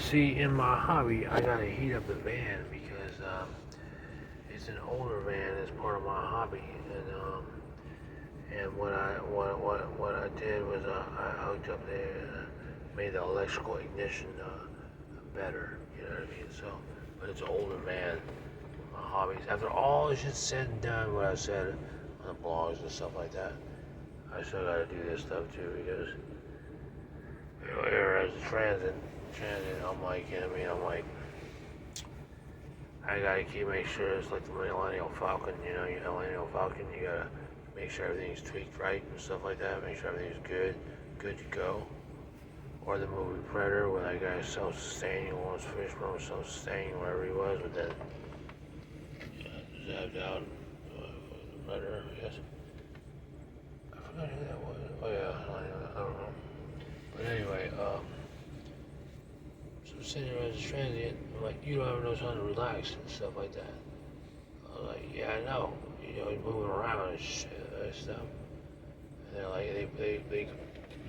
See, in my hobby, I gotta heat up the van because it's an older van as part of my hobby, and what I did was I hooked up made the electrical ignition better. You know what I mean? So, but it's an older van. My hobbies. After all is just said and done, what I said on the blogs and stuff like that, I still gotta do this stuff too because as a transit, I'm like, you know what I mean? I'm like, I gotta make sure it's like the Millennial Falcon, you know, your Millennial Falcon, you gotta make sure everything's tweaked right and stuff like that, make sure everything's good to go. Or the movie Predator, where that guy's self-sustaining, Lawrence Fishburne was self-sustaining wherever he was, but then zapped out. The Predator, yes. I forgot who that was. Oh yeah, I don't know. But anyway, so I'm sitting there as a transient, I'm like, you don't have no time to relax and stuff like that. I was like, yeah, I know. You know, he's moving around and stuff. And they're like, they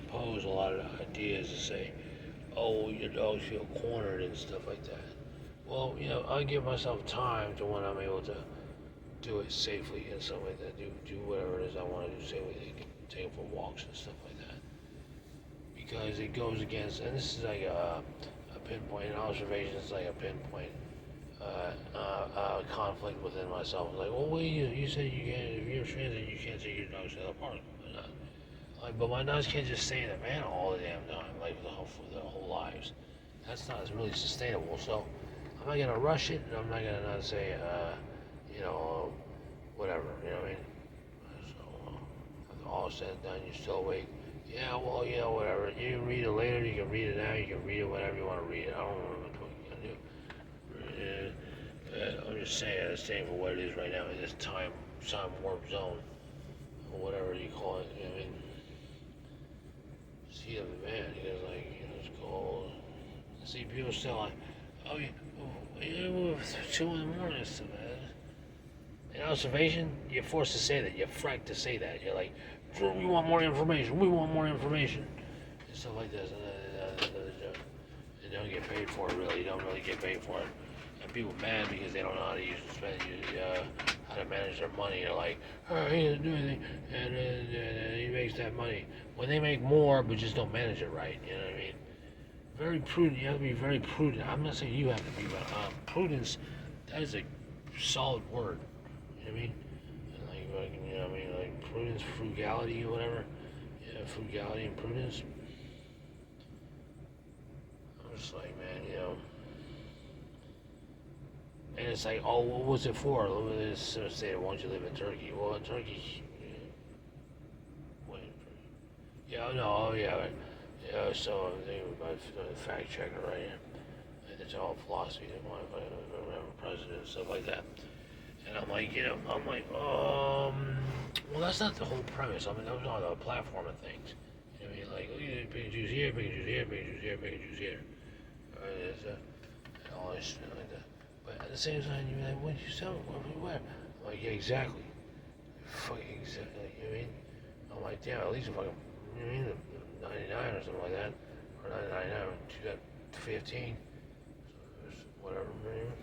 pose a lot of ideas to say, oh, your dogs feel cornered and stuff like that. Well, you know, I give myself time to when I'm able to do it safely and stuff like that. Do whatever it is I want to do safely. Take them for walks and stuff like that. Because it goes against, and this is like a pinpoint, an observation is like a pinpoint conflict within myself. It's like, well, wait, you said you can't, if you're transit, you can't take your dogs to the park. Like, but my dogs can't just stay in the van all the damn time, like for their whole lives. That's not really sustainable. So I'm not gonna rush it, and I'm not gonna not say, you know, whatever. You know what I mean? So after all said and done, you're still awake. Yeah, well, yeah, whatever. You can read it later. You can read it now. You can read it whenever you want to read it. I don't know what you're gonna do. I'm just saying, it's saying for what it is right now in this time warp zone, or whatever you call it. You know what I mean? See the van, he goes like, you know, it's cold. I see people still like, oh, you move 2 in the morning, it's so bad. In observation, you're forced to say that. You're fracked to say that. You're like, we want more information. We want more information. And stuff like this. And they don't get paid for it, really. You don't really get paid for it. And people mad because they don't know how to how to manage their money. They're like, oh, he doesn't do anything, and he makes that money. When they make more, but just don't manage it right, you know what I mean? Very prudent. You have to be very prudent. I'm not saying you have to be, but prudence, that is a solid word. You know what I mean? Like, you know what I mean? Like prudence, frugality, or whatever. Yeah, frugality and prudence. I'm just like, man, you know. And it's like, oh, what was it for? Let's say, why don't you live in Turkey? Well, in Turkey, yeah, no, oh yeah, yeah. So I'm thinking about fact checker right here. It's all philosophy. They want a president and stuff like that. And I'm like, you know, well, that's not the whole premise. I mean, that was on the platform of things. You know what I mean? Like, oh, you pick and choose here, pick and choose here, pick and choose here, pick and choose here. And all this shit like that. But at the same time, you're like, what did you sell? Where? I'm like, yeah, exactly. Fucking exactly. You know what I mean? I'm like, damn, at least if I can, you know what I mean, 99 or something like that, or 99, you got 15, so whatever, man.